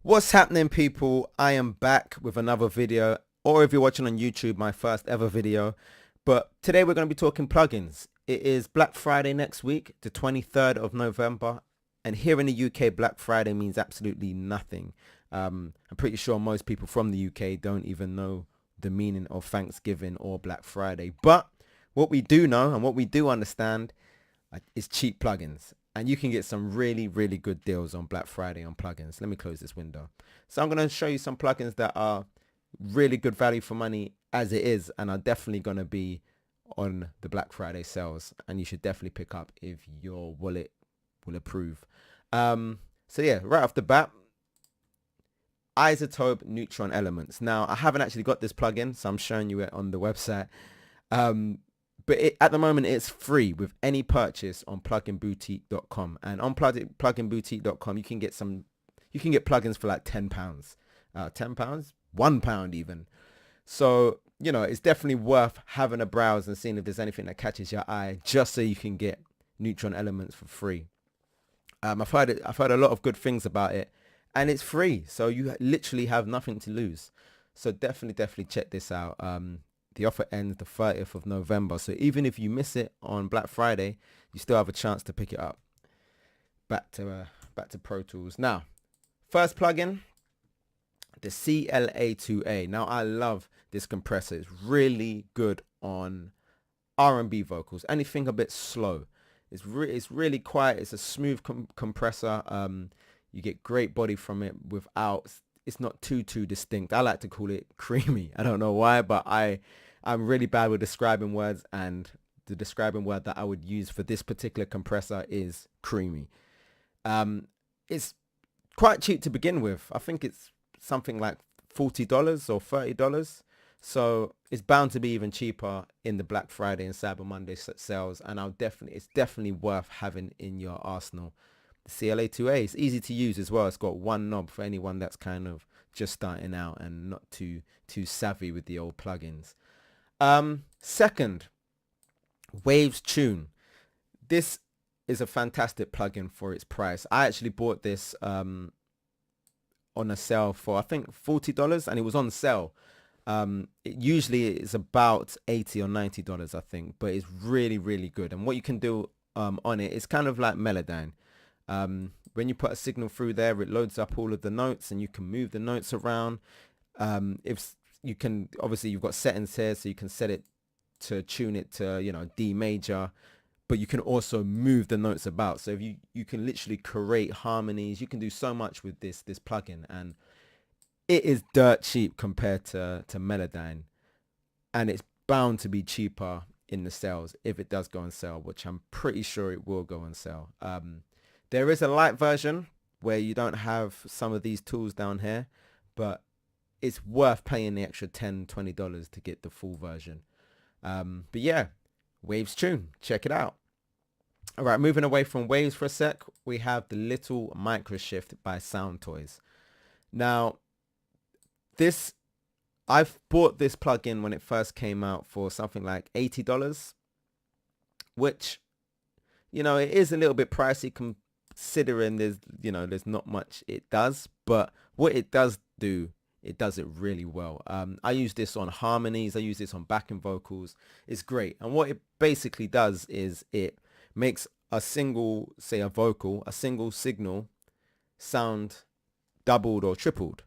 What's happening, people? I am back with another video, or if you're watching on YouTube, my first ever video. But today we're going to be talking plugins. It is Black Friday next week, the 23rd of November, and here in the UK, Black Friday means absolutely nothing. I'm pretty sure most people from the UK don't even know the meaning of Thanksgiving or Black Friday. But what we do know and what we do understand is cheap plugins. And you can get some really, really good deals on Black Friday on plugins. Let me close this window. So I'm going to show you some plugins that are really good value for money as it is, and are definitely going to be on the Black Friday sales. And you should definitely pick up if your wallet will approve. So yeah, right off the bat, Isotope Neutron Elements. Now, I haven't actually got this plugin, so I'm showing you it on the website. But at the moment, it's free with any purchase on pluginboutique.com. And on pluginboutique.com, you can get plugins for like £10. £10? £1 even. So, you know, it's definitely worth having a browse and seeing if there's anything that catches your eye, just so you can get Neutron Elements for free. I've heard a lot of good things about it, and it's free, so you literally have nothing to lose. So definitely check this out. The offer ends the 30th of November, so even if you miss it on Black Friday, you still have a chance to pick it up. Back to Pro Tools. Now, first plugin, the CLA2A. Now, I love this compressor. It's really good on R&B vocals. Anything a bit slow. It's really quiet. It's a smooth compressor. You get great body from it without. It's not too distinct. I like to call it creamy. I don't know why, but I'm really bad with describing words, and the describing word that I would use for this particular compressor is creamy. It's quite cheap to begin with. I think it's something like $40 or $30. So it's bound to be even cheaper in the Black Friday and Cyber Monday sales, and it's definitely worth having in your arsenal. The CLA2A is easy to use as well. It's got one knob for anyone that's kind of just starting out and not too savvy with the old plugins. Second, Waves Tune. This is a fantastic plugin for its price. I actually bought this on a sale for I think $40, and it was on sale. It usually is about $80 or $90, I think, but it's really good. And what you can do on it is kind of like Melodyne. When you put a signal through there, it loads up all of the notes, and you can move the notes around. If you can, obviously you've got settings here, so you can set it to tune it to, you know, D major, but you can also move the notes about. So if you can literally create harmonies. You can do so much with this plugin, and it is dirt cheap compared to Melodyne, and it's bound to be cheaper in the sales if it does go on sale, which I'm pretty sure it will go on sale. There is a light version where you don't have some of these tools down here, but it's worth paying the extra $10-20 to get the full version. But yeah, Waves Tune, check it out. All right, moving away from Waves for a sec, we have the Little Micro Shift by Sound Toys. Now, I've bought this plugin when it first came out for something like $80, which, you know, it is a little bit pricey considering there's not much it does, but what it does do, it does it really well. I use this on harmonies. I use this on backing vocals. It's great. And what it basically does is it makes a single, say a vocal, a single signal sound doubled or tripled.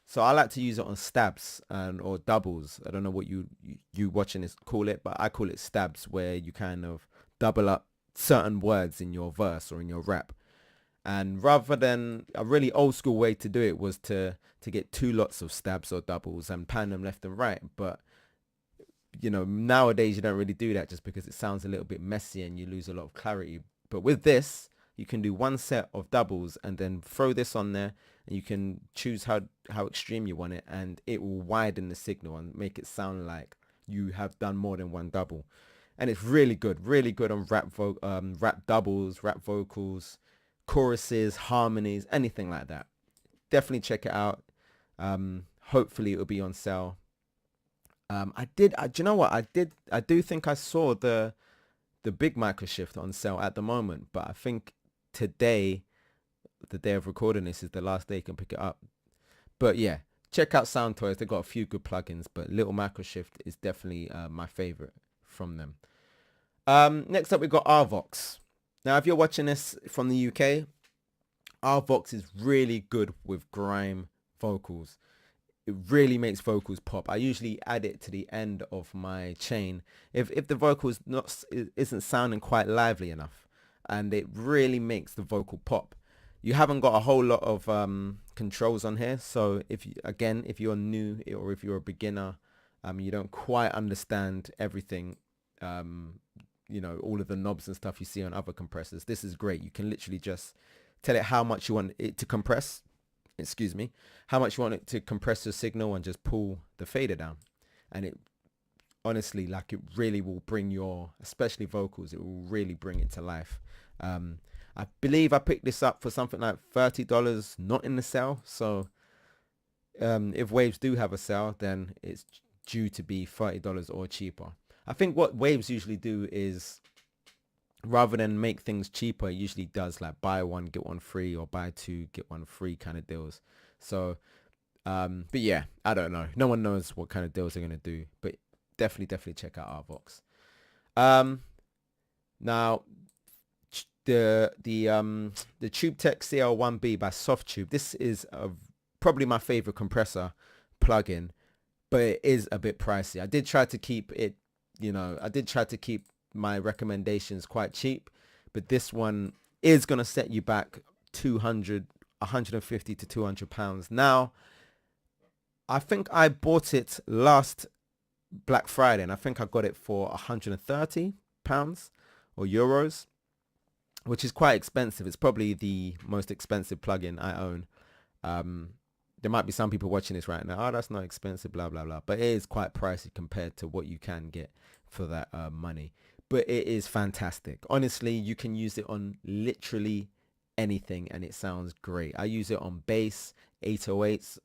So I like to use it on stabs or doubles. I don't know what you watching this call it, but I call it stabs, where you kind of double up certain words in your verse or in your rap. And rather than a really old school way to do it was to get two lots of stabs or doubles and pan them left and right. But, you know, nowadays you don't really do that just because it sounds a little bit messy and you lose a lot of clarity. But with this, you can do one set of doubles and then throw this on there, and you can choose how extreme you want it, and it will widen the signal and make it sound like you have done more than one double. And it's really good on rap doubles, rap vocals, choruses, harmonies, anything like that. Definitely check it out. Hopefully it'll be on sale. Do you know what? I do think I saw the big micro shift on sale at the moment, but I think today the day of recording this is the last day you can pick it up. But yeah, check out Sound Toys. They've got a few good plugins, but Little Microshift is definitely my favorite from them. Next up, we've got Arvox. Now, if you're watching this from the UK, Arvox is really good with grime vocals. It really makes vocals pop. I usually add it to the end of my chain if the vocal isn't sounding quite lively enough, and it really makes the vocal pop. You haven't got a whole lot of controls on here, so if you're new or if you're a beginner, you don't quite understand everything, all of the knobs and stuff you see on other compressors. This is great. You can literally just tell it how much you want it to compress, how much you want it to compress your signal, and just pull the fader down. And it honestly, like, it really will bring especially vocals, it will really bring it to life. I believe I picked this up for something like $30, not in the sale. So if Waves do have a sale, then it's due to be $30 or cheaper. I think what Waves usually do is, rather than make things cheaper, it usually does like buy one get one free or buy two get one free kind of deals. So but yeah, I don't know, no one knows what kind of deals they're going to do, but definitely check out Arvox. Now the TubeTech CL1B by Softtube, this is probably my favorite compressor plugin, but it is a bit pricey. I did try to keep my recommendations quite cheap, but this one is going to set you back 150 to 200 pounds. Now, I think I bought it last Black Friday, and I think I got it for 130 pounds or euros, which is quite expensive. It's probably the most expensive plugin I own. There might be some people watching this right now, oh, that's not expensive, blah blah blah, but it is quite pricey compared to what you can get for that money. But it is fantastic. Honestly, you can use it on literally anything and it sounds great. I use it on bass, 808s,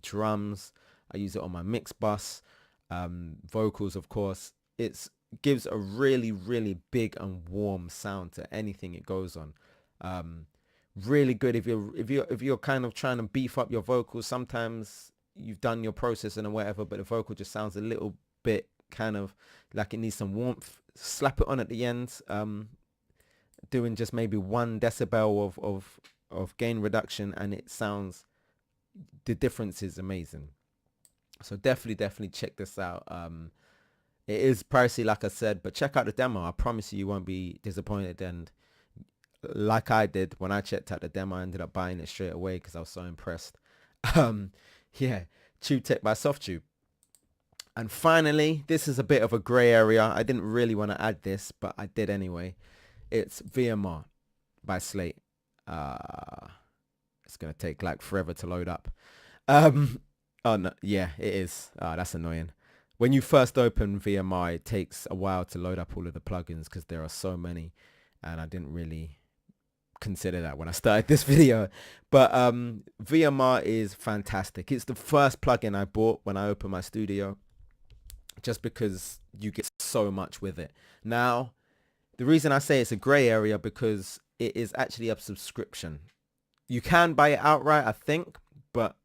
drums. I use it on my mix bus, vocals, of course. It gives a really, really big and warm sound to anything it goes on. Really good if you're kind of trying to beef up your vocals. Sometimes you've done your processing or whatever, but the vocal just sounds a little bit kind of like it needs some warmth. Slap it on at the end, doing just maybe 1 decibel of gain reduction, and it sounds, the difference is amazing. So definitely check this out. It is pricey, like I said, but check out the demo. I promise you won't be disappointed. And like I did when I checked out the demo, I ended up buying it straight away because I was so impressed. Yeah, TubeTech by Softtube. And finally, this is a bit of a grey area. I didn't really want to add this, but I did anyway. It's VMR by Slate. It's going to take like forever to load up. Oh no, yeah, it is. That's annoying. When you first open VMR, it takes a while to load up all of the plugins because there are so many. And I didn't really consider that when I started this video. But VMR is fantastic. It's the first plugin I bought when I opened my studio, just because you get so much with it. Now, the reason I say it's a grey area, because it is actually a subscription. You can buy it outright, I think, but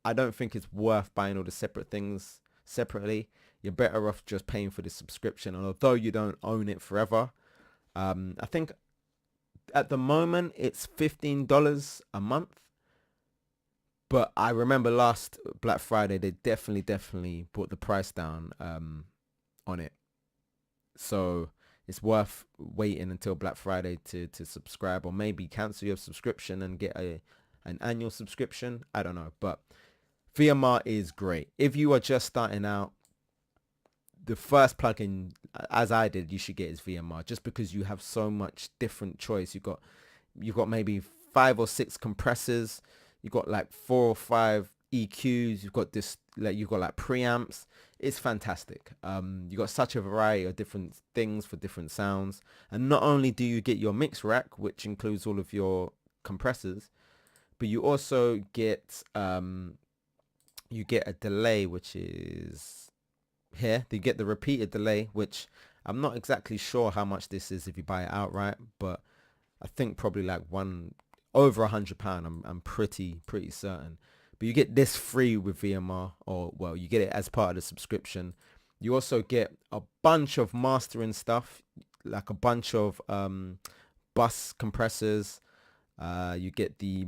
I don't think it's worth buying all the separate things separately. You're better off just paying for the subscription. And although you don't own it forever, I think at the moment it's $15 a month. But I remember last Black Friday, they definitely brought the price down on it. So it's worth waiting until Black Friday to subscribe, or maybe cancel your subscription and get an annual subscription. I don't know. But VMR is great. If you are just starting out, the first plugin, as I did, you should get is VMR, just because you have so much different choice. You've got maybe 5 or 6 compressors. You've got like 4 or 5 EQs. You've got like preamps. It's fantastic. You got such a variety of different things for different sounds. And not only do you get your mix rack, which includes all of your compressors, but you also get a delay, which is here. You get the repeated delay, which I'm not exactly sure how much this is if you buy it outright, but I think probably like over £100. I'm pretty certain. But you get this free with VMR, or well, you get it as part of the subscription. You also get a bunch of mastering stuff, like a bunch of bus compressors. You get the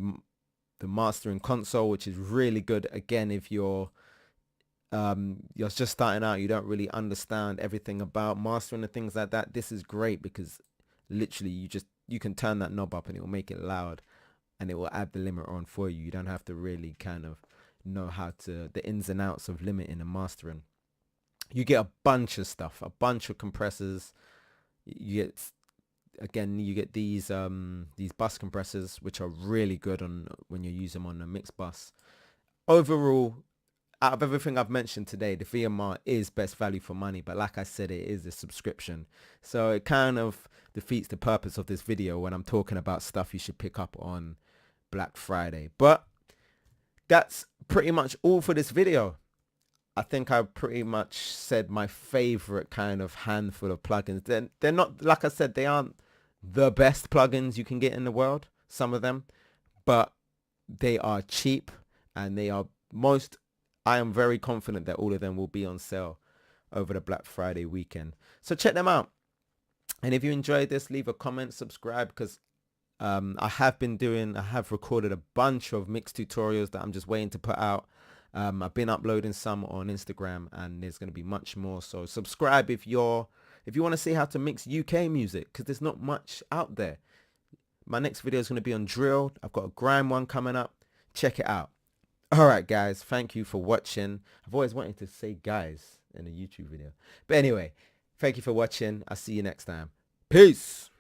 mastering console, which is really good. Again, if you're just starting out, you don't really understand everything about mastering and things like that, this is great because literally you can turn that knob up and it will make it loud, and it will add the limiter on for you. You don't have to really kind of know the ins and outs of limiting and mastering. You get a bunch of stuff, a bunch of compressors. You get these bus compressors, which are really good on when you use them on a mixed bus. Overall, out of everything I've mentioned today, the VMR is best value for money, but like I said, it is a subscription. So it kind of defeats the purpose of this video when I'm talking about stuff you should pick up on Black Friday. But that's pretty much all for this video. I think I pretty much said my favorite kind of handful of plugins. They're not, like I said, they aren't the best plugins you can get in the world, some of them, but they are cheap, and I am very confident that all of them will be on sale over the Black Friday weekend. So check them out. And if you enjoyed this, leave a comment, subscribe, because I have recorded a bunch of mix tutorials that I'm just waiting to put out. I've been uploading some on Instagram, and there's going to be much more. So subscribe if you want to see how to mix UK music, because there's not much out there. My next video is going to be on drill. I've got a grime one coming up. Check it out. All right, guys. Thank you for watching. I've always wanted to say guys in a YouTube video. But anyway, thank you for watching. I'll see you next time. Peace.